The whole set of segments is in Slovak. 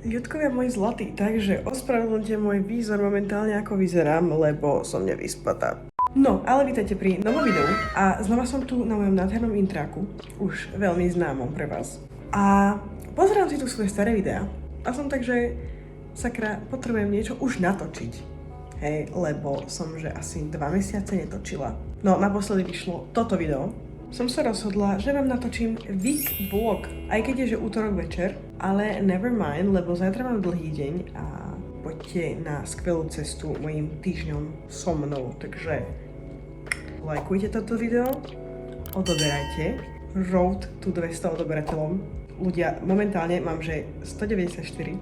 Ľudkovia moji zlatí, takže ospravedlňte môj výzor momentálne ako vyzerám, lebo som nevyspatá. No, ale vítajte pri novom videu a znova som tu na mojom nádhernom intráku, už veľmi známom pre vás. A pozerám si tu svoje staré videá a som tak, že sakra, potrebujem niečo už natočiť. Hej, lebo som že asi 2 mesiace netočila. No, naposledy vyšlo toto video. Som sa rozhodla, že vám natočím week vlog, aj keď je že útorok večer, ale never mind, lebo zajtra mám dlhý deň a poďte na skvelú cestu mojím týždňom so mnou, takže lajkujte toto video, odoberajte, road to 200 odoberateľom. Ľudia, momentálne mám že 194,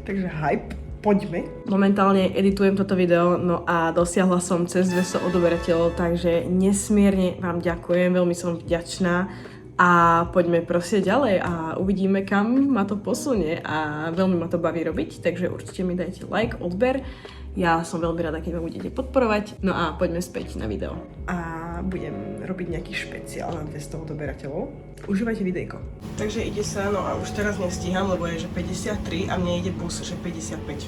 takže hype. Poďme. Momentálne editujem toto video, no a dosiahla som cez 200 odoberateľov, takže nesmierne vám ďakujem, veľmi som vďačná a poďme proste ďalej a uvidíme, kam ma to posunie a veľmi ma to baví robiť, takže určite mi dajte like, odber. Ja som veľmi rada, keď ma budete podporovať. No a poďme späť na video. A budem robiť nejaký špeciál na 200 odoberateľov. Užívajte videjko. Takže ide sa, no a už teraz nestíham, lebo je že 53 a mne ide bus, že 55.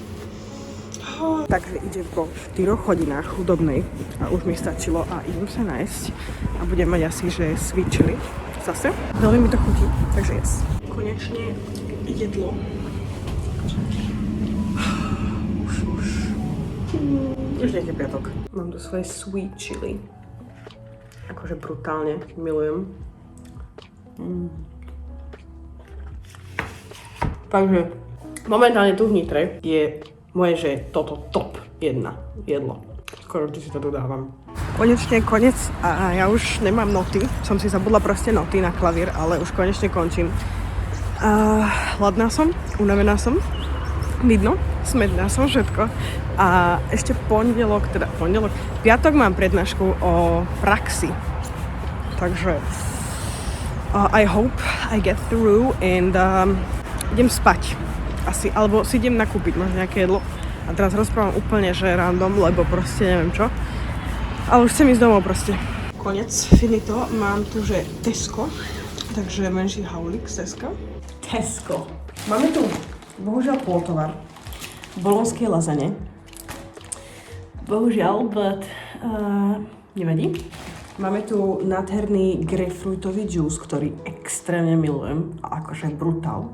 Takže ide po 4 hodinách chudobnej a už mi stačilo a idem sa nájsť a budem mať asi, že sweet chili zase. Veľmi mi to chutí, takže yes. Konečne jedlo. Už nie je piatok. Mám tu svoje sweet chili. Akože brutálne milujem. Takže momentálne tu v Nitre je moje, že toto top 1 jedlo. Skoro vždy si to dodávam. Konečne koniec a ja už nemám noty. Som si zabudla proste noty na klavír, ale už konečne končím. Hladná som, unavená som. Vidno, smedná som všetko. A ešte piatok mám prednášku o praxi. Takže I hope I get through and idem spať. Asi, alebo si idem nakúpiť možno nejaké jedlo. A teraz rozprávam úplne, že random, lebo proste neviem čo. Ale už chcem ísť domov proste. Konec, finito. Mám tu, že Tesco. Takže menší haulík z Tesco. Máme tu bohužiaľ poltovar. Bolonské lazane. Bohužiaľ, but nevadí. Máme tu nádherný grapefruitový džús, ktorý extrémne milujem. A akože brutál.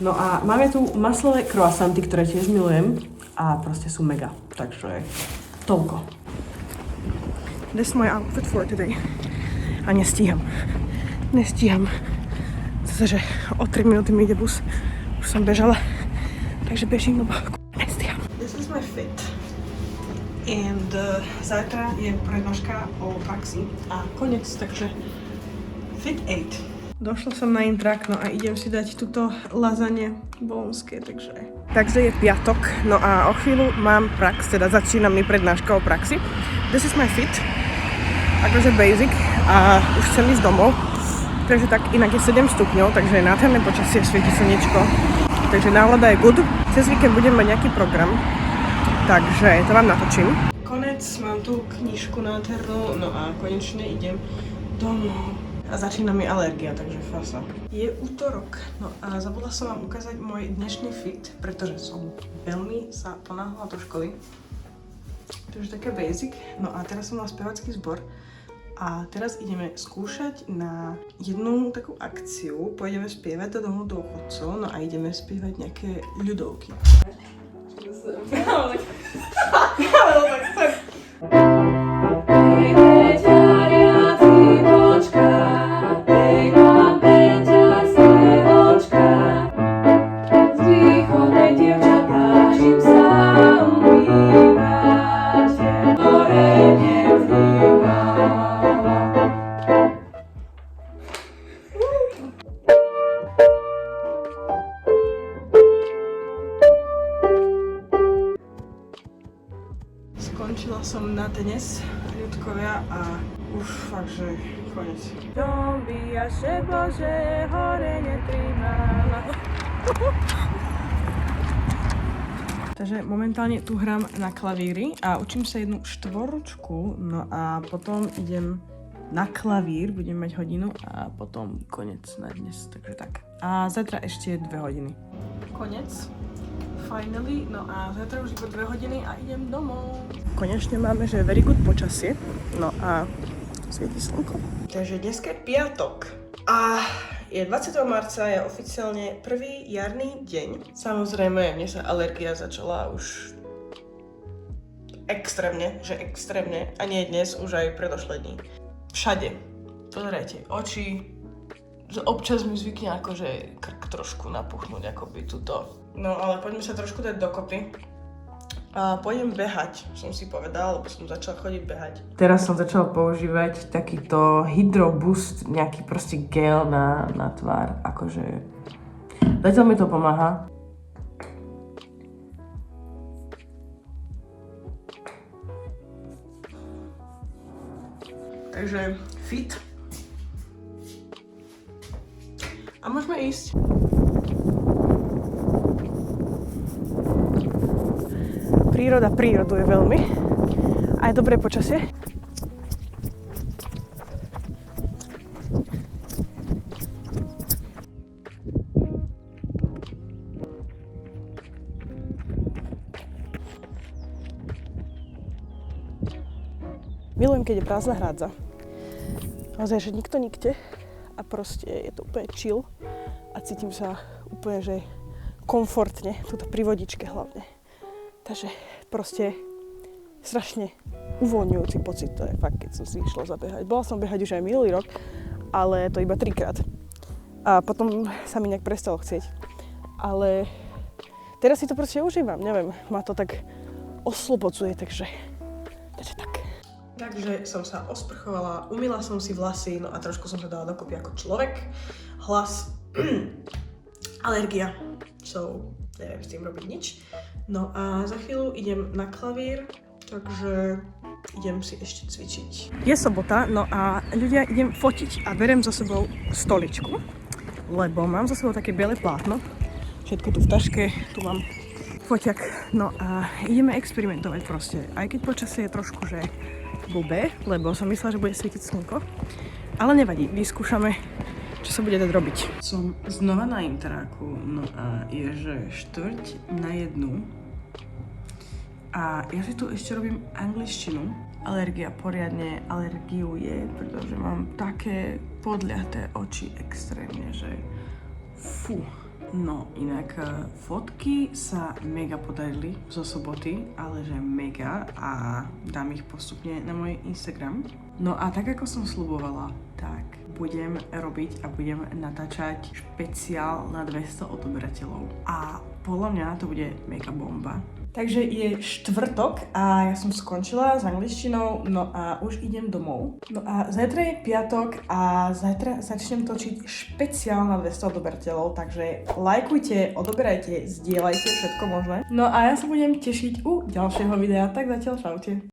No a máme tu maslové croissanty, ktoré tiež milujem. A proste sú mega. Takže toľko. This is my outfit for today. A nestíham. Zase, že o 3 minúty mi ide bus. Už som bežala. Takže bežím, lebo nestíham. This is my fit. And zajtra je prednáška o praxi a koniec, takže fit 8. Došla som na intrak, no a idem si dať túto lazanie bolonské, takže je piatok, no a o chvíľu mám prax, teda začína mi prednáška o praxi. This is my fit, akože basic a už chcem ísť domov, takže tak inak je 7 stupňov, takže je nádherné počasie, svieti slniečko, takže nálada je good. Cez víkend budem mať nejaký program, takže to vám natočím. Konec, mám tu knižku nádhernú, no a konečne idem domov. A začína mi alergia, takže fasa. Je útorok, no a zabudla som vám ukázať môj dnešný fit, pretože som veľmi sa ponáhla do školy. Takže také basic. No a teraz som mala spevácky zbor a teraz ideme skúšať na jednu takú akciu. Pôjdeme spievať do domu dôchodcov, no a ideme spievať nejaké ľudovky. Skončila som na dnes, ľudkovia, a už fakt, že konec. Dombia se Bože, hore netrímala. Takže momentálne tu hrám na klavíri a učím sa jednu štvoročku, no a potom idem na klavír, budem mať hodinu a potom konec na dnes, takže tak. A zajtra ešte 2 hodiny. Konec. Finally. No a zajtra už iba 2 hodiny a idem domov. Konečne máme, že very good počasie. No a svieti slnko. Takže dneska je piatok. A je 20. marca, je oficiálne prvý jarný deň. Samozrejme, mne sa alergia začala už extrémne, a nie dnes, už aj predošlé dní. Všade. Pozerajte, oči, občas mi zvykne akože krk trošku napuchnúť, akoby tuto. No ale poďme sa trošku dať dokopy. A pôjdem behať, som si povedala, lebo som začala chodiť behať. Teraz som začala používať takýto Hydro Boost, nejaký proste gel na tvár, akože zatiaľ mi to pomáha. Takže fit. A môžeme ísť. Príroda príroduje veľmi. A je dobré počasie. Milujem, keď je prázdna hrádza. Naozaj, že nikto nikde a proste je to úplne chill a cítim sa úplne, že komfortne, tuto pri vodičke hlavne. Takže proste strašne uvoľňujúci pocit to je fakt, keď som si išla zabehať. Bola som behať už aj minulý rok, ale to iba 3-krát. A potom sa mi nejak prestalo chcieť. Ale teraz si to proste užívam, neviem, ma to tak oslobodzuje, takže tak. Takže som sa osprchovala, umyla som si vlasy, no a trošku som sa dala dokopy ako človek. Hlas, alergia, so neviem s tým robiť nič. No a za chvíľu idem na klavír, takže idem si ešte cvičiť. Je sobota, no a ľudia, idem fotiť a berem so sebou stoličku, lebo mám so sebou také biele plátno, všetko tu v taške, tu mám foťak, no a ideme experimentovať proste, aj keď počasie je trošku, že blbé, lebo som myslela, že bude svietiť slnko, ale nevadí, vyskúšame, čo sa bude dať robiť. Som znova na intráku, no a je, že 1:45 a ja si tu ešte robím angličtinu. Alergia poriadne alergiuje, pretože mám také podľahté oči extrémne, že fú. No inak fotky sa mega podarili zo soboty, ale že mega a dám ich postupne na môj Instagram. No a tak ako som sľubovala, tak budem robiť a budem natáčať špeciál na 200 odoberateľov. A podľa mňa to bude mega bomba. Takže je štvrtok a ja som skončila s angličtinou, no a už idem domov. No a zajtra je piatok a zajtra začnem točiť špeciál na 200 odoberateľov, takže lajkujte, odoberajte, zdieľajte všetko možné. No a ja sa budem tešiť u ďalšieho videa, tak zatiaľ čaute.